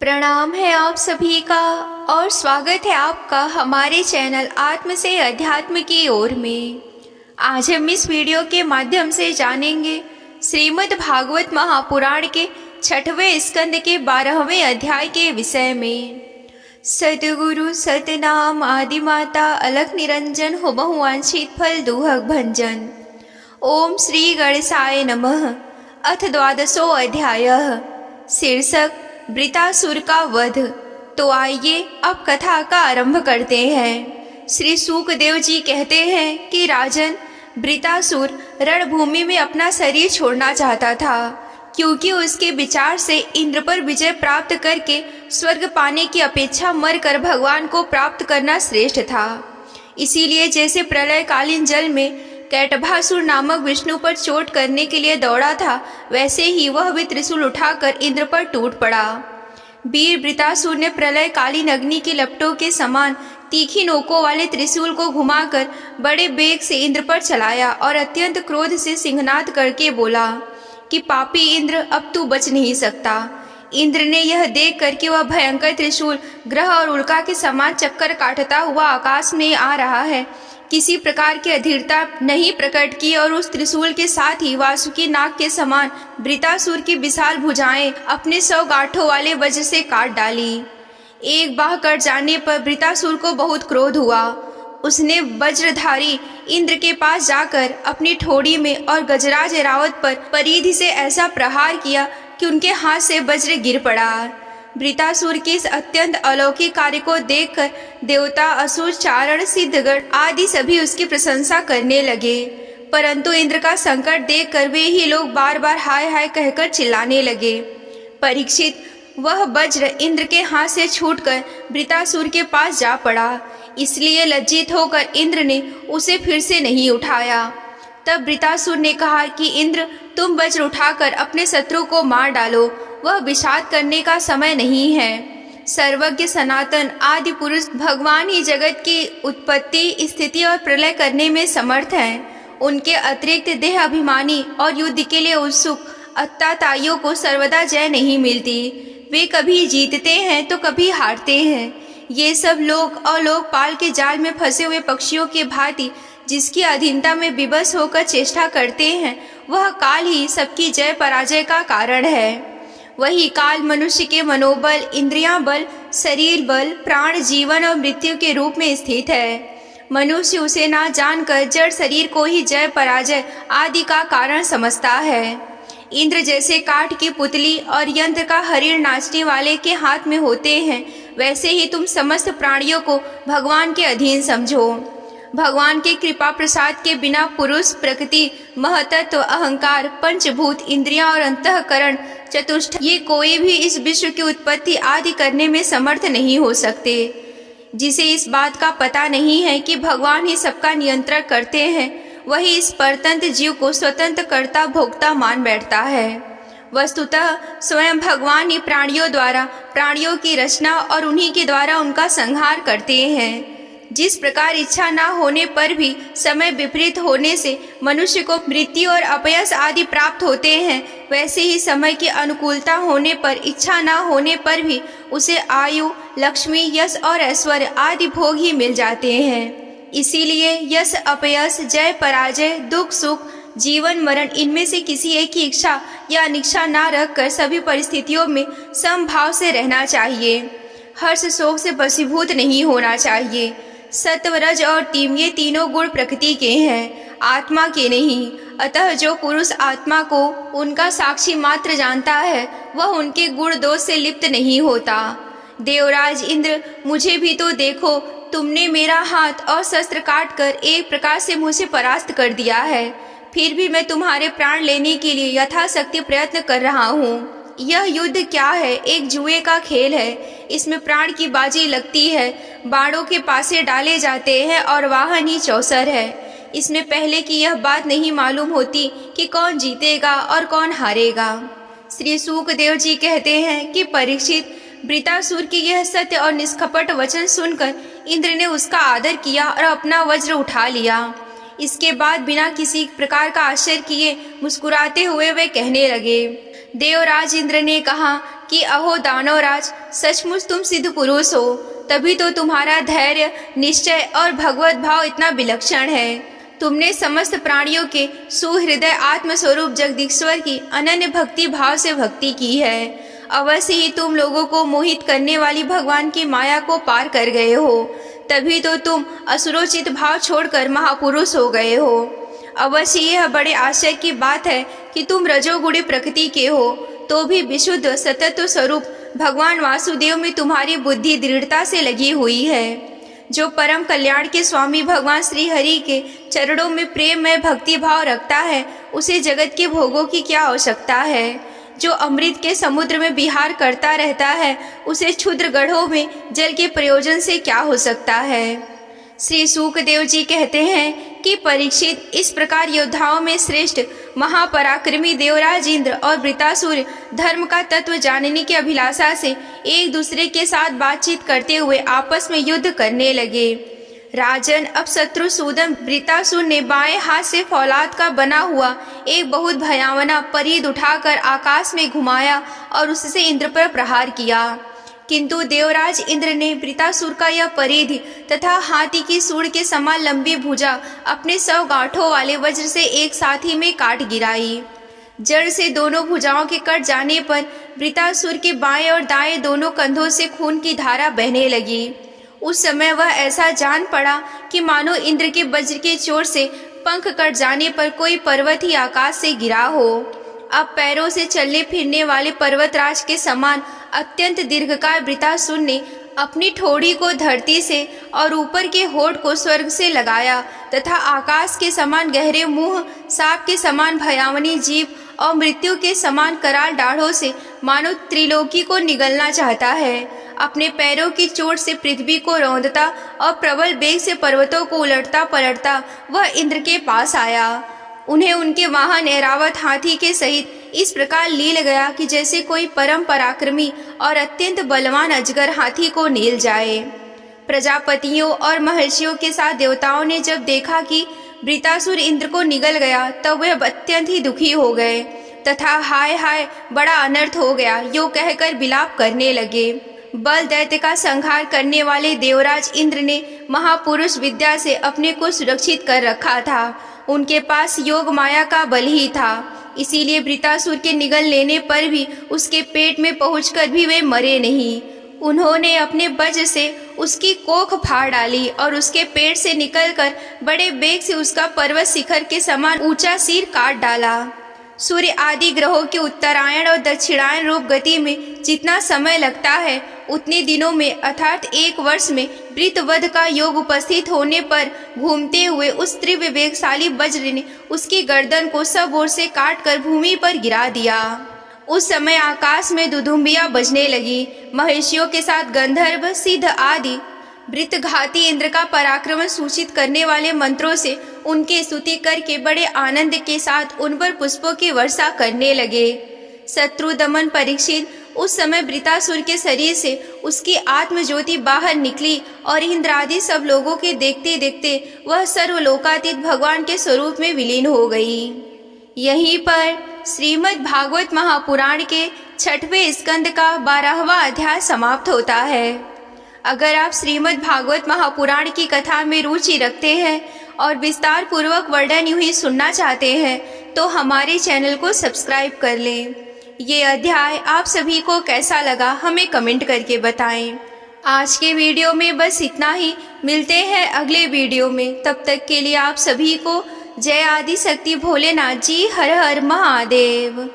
प्रणाम है आप सभी का और स्वागत है आपका हमारे चैनल आत्म से अध्यात्म की ओर में। आज हम इस वीडियो के माध्यम से जानेंगे श्रीमद् भागवत महापुराण के 6वें स्कंद के 12वें अध्याय के विषय में। सतगुरु सतनाम आदि माता अलख निरंजन हो बहुवांछित फल दुहक भंजन। ओम श्री गणेशाय नमः। अथ 12वां अध्याय। शीर्षक वृतासुर का वध। तो आइए अब कथा का आरंभ करते हैं। श्री सूकदेव जी कहते हैं कि राजन, वृतासुर रणभूमि में अपना शरीर छोड़ना चाहता था, क्योंकि उसके विचार से इंद्र पर विजय प्राप्त करके स्वर्ग पाने की अपेक्षा मरकर भगवान को प्राप्त करना श्रेष्ठ था। इसीलिए जैसे प्रलयकालीन जल में कैटभासुर नामक विष्णु पर चोट करने के लिए दौड़ा था, वैसे ही वह भी त्रिशूल उठाकर इंद्र पर टूट पड़ा। वीर वृतासुर ने प्रलयकालीन अग्नि की लपटों के समान तीखी नोकों वाले त्रिशूल को घुमाकर बड़े बेग से इंद्र पर चलाया और अत्यंत क्रोध से सिंहनाद करके बोला कि पापी इंद्र, अब तू बच नहीं सकता। इंद्र ने यह देख कर कि वह भयंकर त्रिशूल ग्रह और उल्का के समान चक्कर काटता हुआ आकाश में आ रहा है, किसी प्रकार की अधीरता नहीं प्रकट की और उस त्रिशूल के साथ ही वासुकी नाग के समान वृतासुर की विशाल भुजाएं अपने 100 गांठों वाले वज्र से काट डाली। एक बाह कट जाने पर वृतासुर को बहुत क्रोध हुआ। उसने वज्रधारी इंद्र के पास जाकर अपनी ठोड़ी में और गजराज ऐरावत पर परिधि से ऐसा प्रहार किया कि उनके हाथ से वज्र गिर पड़ा। वृतासुर के इस अत्यंत अलौकिक कार्य को देखकर देवता, असुर, चारण, सिद्धगण आदि सभी उसकी प्रशंसा करने लगे, परंतु इंद्र का संकट देखकर वे ही लोग बार बार हाय हाय कहकर चिल्लाने लगे। परीक्षित, वह वज्र इंद्र के हाथ से छूटकर वृतासुर के पास जा पड़ा, इसलिए लज्जित होकर इंद्र ने उसे फिर से नहीं उठाया। तब वृतासुर ने कहा कि इंद्र, तुम वज्र उठाकर अपने शत्रु को मार डालो, वह विषाद करने का समय नहीं है। सर्वज्ञ सनातन आदि पुरुष भगवान ही जगत की उत्पत्ति, स्थिति और प्रलय करने में समर्थ हैं। उनके अतिरिक्त देह अभिमानी और युद्ध के लिए उत्सुक अत्ताताइयों को सर्वदा जय नहीं मिलती। वे कभी जीतते हैं तो कभी हारते हैं। ये सब लोग और लोकपाल के जाल में फंसे हुए पक्षियों के भांति जिसकी अधीनता में विवश होकर चेष्टा करते हैं, वह काल ही सबकी जय पराजय का कारण है। वही काल मनुष्य के मनोबल, इंद्रियां बल, शरीर बल, प्राण, जीवन और मृत्यु के रूप में स्थित है। मनुष्य उसे ना जानकर जड़ शरीर को ही जय पराजय आदि का कारण समझता है। इंद्र जैसे काठ की पुतली और यंत्र का हरिण नाचने वाले के हाथ में होते हैं, वैसे ही तुम समस्त प्राणियों को भगवान के अधीन समझो। भगवान के कृपा प्रसाद के बिना पुरुष, प्रकृति, महतत्व, अहंकार, पंचभूत, इंद्रियां और अंतःकरण चतुष्ट, ये कोई भी इस विश्व की उत्पत्ति आदि करने में समर्थ नहीं हो सकते। जिसे इस बात का पता नहीं है कि भगवान ही सबका नियंत्रण करते हैं, वही इस परतंत्र जीव को स्वतंत्र कर्ता भोक्ता मान बैठता है। वस्तुतः स्वयं भगवान ही प्राणियों द्वारा प्राणियों की रचना और उन्हीं के द्वारा उनका संहार करते हैं। जिस प्रकार इच्छा ना होने पर भी समय विपरीत होने से मनुष्य को मृत्यु और अपयश आदि प्राप्त होते हैं, वैसे ही समय की अनुकूलता होने पर, इच्छा ना होने पर भी उसे आयु, लक्ष्मी, यश और ऐश्वर्य आदि भोग ही मिल जाते हैं। इसीलिए यश, अपयश, जय पराजय, दुख सुख, जीवन मरण, इनमें से किसी एक की इच्छा या अनिच्छा ना रखकर सभी परिस्थितियों में समभाव से रहना चाहिए। हर्ष शोक से वशीभूत नहीं होना चाहिए। सत्व, रज और तम, ये तीनों गुण प्रकृति के हैं, आत्मा के नहीं। अतः जो पुरुष आत्मा को उनका साक्षी मात्र जानता है, वह उनके गुण दोष से लिप्त नहीं होता। देवराज इंद्र, मुझे भी तो देखो, तुमने मेरा हाथ और शस्त्र काट कर एक प्रकार से मुझे परास्त कर दिया है, फिर भी मैं तुम्हारे प्राण लेने के लिए यथाशक्ति प्रयत्न कर रहा हूँ। यह युद्ध क्या है? एक जुए का खेल है। इसमें प्राण की बाजी लगती है, बाणों के पासे डाले जाते हैं और वाहन ही चौसर है। इसमें पहले की यह बात नहीं मालूम होती कि कौन जीतेगा और कौन हारेगा। श्री सूकदेव जी कहते हैं कि परीक्षित, वृतासुर की यह सत्य और निष्कपट वचन सुनकर इंद्र ने उसका आदर किया और अपना वज्र उठा लिया। इसके बाद बिना किसी प्रकार का आश्चर्य किए मुस्कुराते हुए वे कहने लगे, देवराज इंद्र ने कहा कि अहो दानवराज, सचमुच तुम सिद्ध पुरुष हो, तभी तो तुम्हारा धैर्य, निश्चय और भगवत भाव इतना विलक्षण है। तुमने समस्त प्राणियों के सुहृदय आत्मस्वरूप जगदीश्वर की अनन्य भक्ति भाव से भक्ति की है। अवश्य ही तुम लोगों को मोहित करने वाली भगवान की माया को पार कर गए हो, तभी तो तुम असुरोचित भाव छोड़कर महापुरुष हो गए हो। अवश्य यह बड़े आश्चर्य की बात है कि तुम रजोगुणी प्रकृति के हो, तो भी विशुद्ध सतत्व स्वरूप भगवान वासुदेव में तुम्हारी बुद्धि दृढ़ता से लगी हुई है। जो परम कल्याण के स्वामी भगवान श्री हरि के चरणों में प्रेम में भक्ति भाव रखता है, उसे जगत के भोगों की क्या आवश्यकता है। जो अमृत के समुद्र में विहार करता रहता है, उसे क्षुद्र गढ़ों में जल के प्रयोजन से क्या हो सकता है। श्री सूकदेव जी कहते हैं कि परीक्षित, इस प्रकार योद्धाओं में श्रेष्ठ महापराक्रमी देवराज इंद्र और वृतासुर धर्म का तत्व जानने की अभिलाषा से एक दूसरे के साथ बातचीत करते हुए आपस में युद्ध करने लगे। राजन, अब शत्रुसूदन वृतासुर ने बाएं हाथ से फौलाद का बना हुआ एक बहुत भयावना परिध उठाकर आकाश में घुमाया और उससे इंद्र पर प्रहार किया, किंतु देवराज इंद्र ने वृतासुर का यह परिधि तथा हाथी की सूंड के समान लंबी भुजा अपने 100 गांठों वाले वज्र से एक साथ ही में काट गिराई। जड़ से दोनों भुजाओं के कट जाने पर वृतासुर के बाएं और दाएं दोनों कंधों से खून की धारा बहने लगी। उस समय वह ऐसा जान पड़ा कि मानो इंद्र के वज्र के चोट से पंख कट जाने पर कोई पर्वत ही आकाश से गिरा हो। अब पैरों से चलने फिरने वाले पर्वतराज के समान अत्यंत दीर्घकाय वृतासुर ने अपनी ठोड़ी को धरती से और ऊपर के होठ को स्वर्ग से लगाया तथा आकाश के समान गहरे मुंह, सांप के समान भयावनी जीभ और मृत्यु के समान कराल दाढ़ों से मानो त्रिलोकी को निगलना चाहता है। अपने पैरों की चोट से पृथ्वी को रौंदता और प्रबल वेग से पर्वतों को उलटता पलटता वह इंद्र के पास आया। उन्हें उनके वाहन ऐरावत हाथी के सहित इस प्रकार लील गया कि जैसे कोई परम पराक्रमी और अत्यंत बलवान अजगर हाथी को नील जाए। प्रजापतियों और महर्षियों के साथ देवताओं ने जब देखा कि वृतासुर इंद्र को निगल गया, तब वे अत्यंत ही दुखी हो गए तथा हाय हाय बड़ा अनर्थ हो गया यो कहकर विलाप करने लगे। बल दैत्य का संहार करने वाले देवराज इंद्र ने महापुरुष विद्या से अपने को सुरक्षित कर रखा था। उनके पास योग माया का बल ही था, इसीलिए वृतासुर के निगल लेने पर भी उसके पेट में पहुंचकर भी वे मरे नहीं। उन्होंने अपने वज्र से उसकी कोख फाड़ डाली और उसके पेट से निकलकर बड़े वेग से उसका पर्वत शिखर के समान ऊंचा सिर काट डाला। सूर्य आदि ग्रहों के उत्तरायण और दक्षिणायन रूप गति में जितना समय लगता है, उतने दिनों में अर्थात 1 वर्ष में वृत्रवध का योग उपस्थित होने पर घूमते हुए उस तीव्र वेगशाली वज्र ने उसकी गर्दन को सब ओर से काटकर भूमि पर गिरा दिया। उस समय आकाश में दुदुम्बियां बजने लगी। महर्षियों के साथ गंधर्व, सिद्ध आदि वृत्रघाती इंद्र का पराक्रम सूचित करने वाले मंत्रों से उनकी स्तुति करके बड़े आनंद के साथ उन पर पुष्पों की वर्षा करने लगे। शत्रु दमन परीक्षित, उस समय वृतासुर के शरीर से उसकी आत्मज्योति बाहर निकली और इंद्र आदि सब लोगों के देखते देखते वह सर्वलोकातीत भगवान के स्वरूप में विलीन हो गई। यहीं पर श्रीमद् भागवत महापुराण के 6वें स्कंद का 12वां अध्याय समाप्त होता है। अगर आप श्रीमद् भागवत महापुराण की कथा में रुचि रखते हैं और विस्तार पूर्वक वर्णन यूं ही सुनना चाहते हैं, तो हमारे चैनल को सब्सक्राइब कर लें। ये अध्याय आप सभी को कैसा लगा हमें कमेंट करके बताएं। आज के वीडियो में बस इतना ही। मिलते हैं अगले वीडियो में। तब तक के लिए आप सभी को जय आदि शक्ति भोलेनाथ जी। हर हर महादेव।